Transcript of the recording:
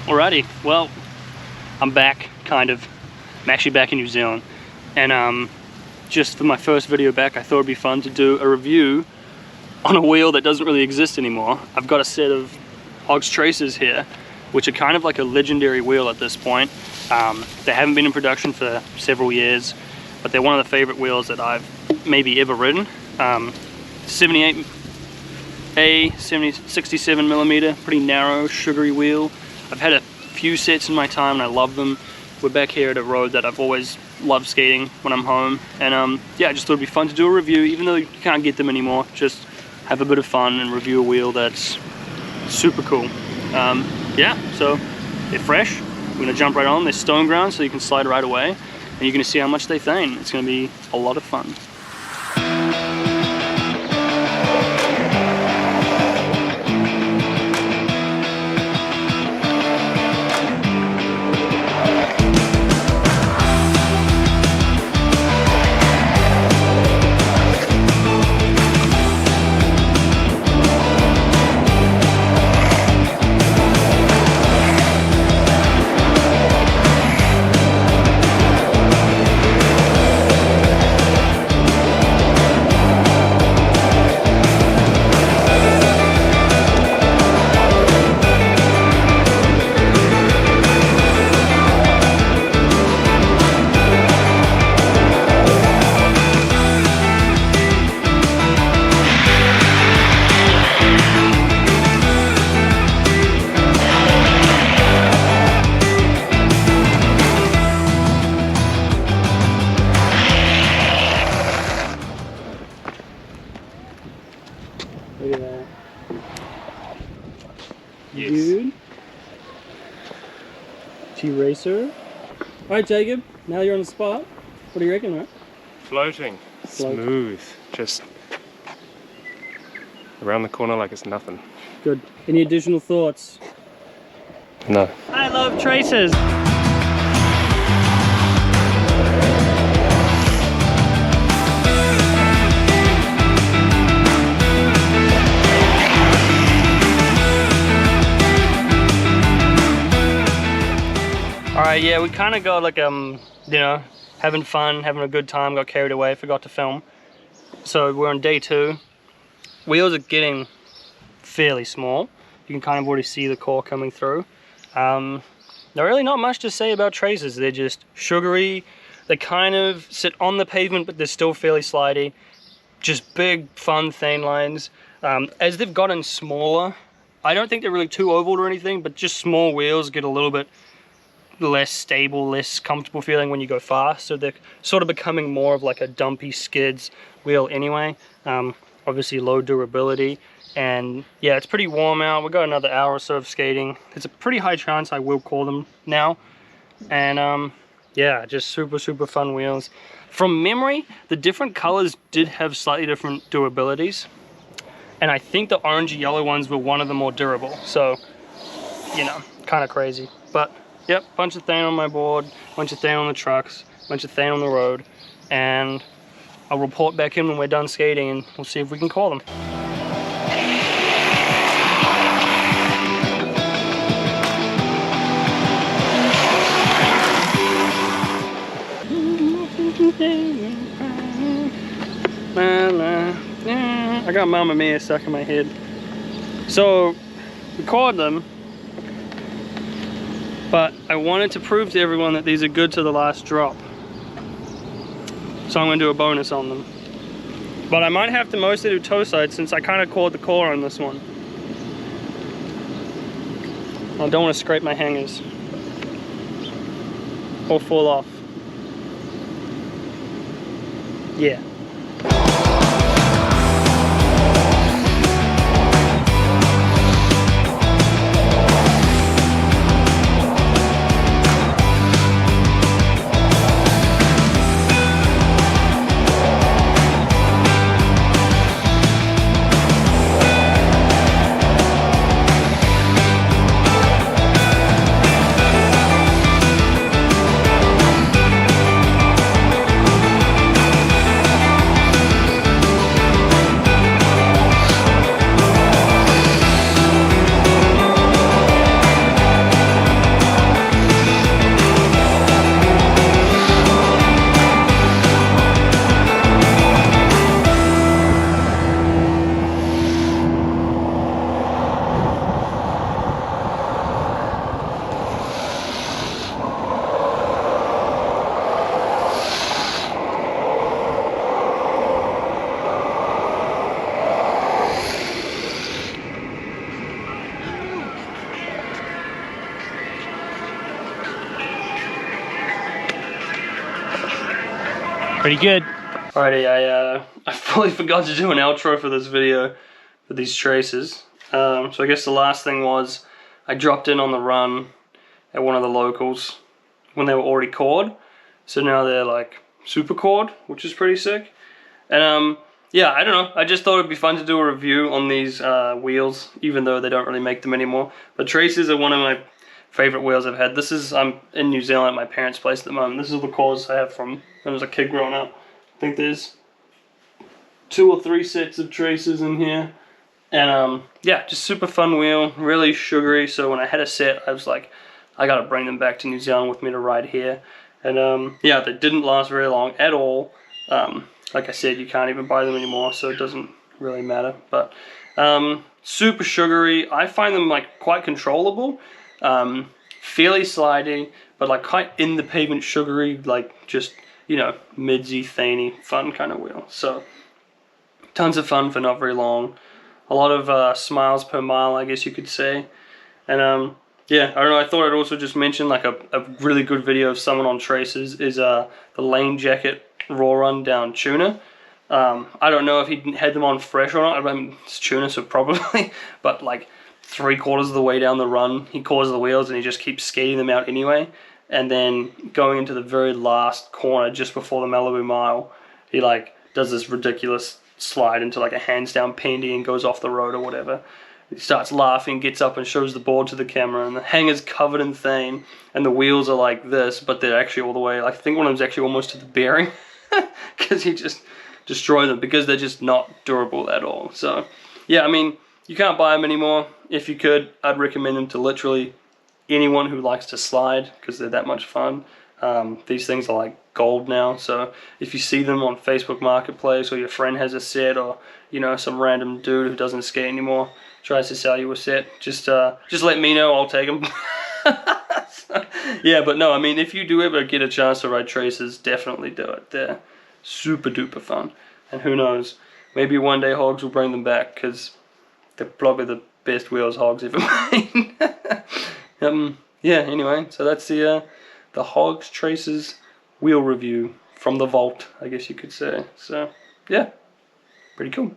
Alrighty, well, I'm back, kind of. I'm actually back in New Zealand, and just for my first video back, I thought it'd be fun to do a review on a wheel that doesn't really exist anymore. I've got a set of Hawgs Tracers here, which are kind of like a legendary wheel at this point. They haven't been in production for several years, but they're one of the favorite wheels that I've maybe ever ridden. 78A, 67 millimeter, pretty narrow, sugary wheel. I've had a few sets in my time and I love them. We're back here at a road that I've always loved skating when I'm home, and yeah, I just thought it'd be fun to do a review, even though you can't get them anymore. Just have a bit of fun and review a wheel that's super cool. Yeah, so they're fresh. I'm gonna jump right on. They're stone ground, so you can slide right away, and you're gonna see how much they thane. It's gonna be a lot of fun. Look at that. Yes. Dude. T-Racer. Alright, Jacob, now you're on the spot. What do you reckon, right? Floating. Smooth. Just around the corner like it's nothing. Good. Any additional thoughts? No. I love Tracers. Alright, yeah, we kind of got like, you know, having fun, having a good time, got carried away, forgot to film. So we're on day 2. Wheels are getting fairly small. You can kind of already see the core coming through. There's really not much to say about Tracers. They're just sugary. They kind of sit on the pavement, but they're still fairly slidey. Just big, fun thane lines. As they've gotten smaller, I don't think they're really too oval or anything, but just small wheels get a little bit less stable, less comfortable feeling when you go fast, so they're sort of becoming more of like a dumpy skids wheel anyway. Obviously low durability, and yeah, it's pretty warm out. We've got another hour or so of skating. It's a pretty high chance I will call them now, and yeah, just super fun wheels. From memory, the different colors did have slightly different durabilities, and I think the orangey yellow ones were one of the more durable, so you know, kind of crazy. But yep, bunch of thane on my board, bunch of thane on the trucks, bunch of thane on the road, and I'll report back in when we're done skating and we'll see if we can call them. I got Mamma Mia stuck in my head. So, we called them, but I wanted to prove to everyone that these are good to the last drop. So I'm going to do a bonus on them. But I might have to mostly do toe side since I kind of caught the core on this one. I don't want to scrape my hangers or fall off. Yeah. Pretty good. Alrighty, I fully forgot to do an outro for this video for these Tracers. So I guess the last thing was I dropped in on the run at one of the locals when they were already cored. So now they're like super cored, which is pretty sick. And yeah, I don't know. I just thought it'd be fun to do a review on these wheels, even though they don't really make them anymore. But Tracers are one of my favorite wheels I've had. This is, I'm in New Zealand at my parents' place at the moment. This is the cores I have from when I was a kid growing up. I think there's 2 or 3 sets of Tracers in here. And yeah, just super fun wheel, really sugary. So when I had a set, I was like, I gotta bring them back to New Zealand with me to ride here. And yeah, they didn't last very long at all. Like I said, you can't even buy them anymore, so it doesn't really matter. But super sugary. I find them like quite controllable, fairly slidey, but like quite in the pavement sugary, like just, you know, midsy, thaney, fun kind of wheel. So tons of fun for not very long. A lot of smiles per mile, I guess you could say. And yeah, I don't know, I thought I'd also just mention like a really good video of someone on Tracers is the Lane Jacket Raw Run down Tuna. I don't know if he had them on fresh or not. I mean, it's Tuna, so probably. But like 3/4 of the way down the run, he cores the wheels and he just keeps skating them out anyway. And then going into the very last corner just before the Malibu Mile, he like does this ridiculous slide into like a hands down pandy and goes off the road or whatever. He starts laughing, gets up and shows the board to the camera, and the hanger's covered in thane, and the wheels are like this, but they're actually all the way, like, I think one of them's actually almost to the bearing, because he just destroyed them, because they're just not durable at all. So, yeah, I mean, you can't buy them anymore. If you could, I'd recommend them to literally anyone who likes to slide, because they're that much fun. These things are like gold now, so if you see them on Facebook Marketplace, or your friend has a set, or, you know, some random dude who doesn't skate anymore tries to sell you a set, just let me know, I'll take them. So, yeah, but no, I mean, if you do ever get a chance to ride Tracers, definitely do it. They're super duper fun, and who knows, maybe one day Hogs will bring them back, because they're probably the best wheels Hogs ever made. Yeah, anyway, so that's the Hawgs Tracers wheel review from the vault, I guess you could say. So, yeah, pretty cool.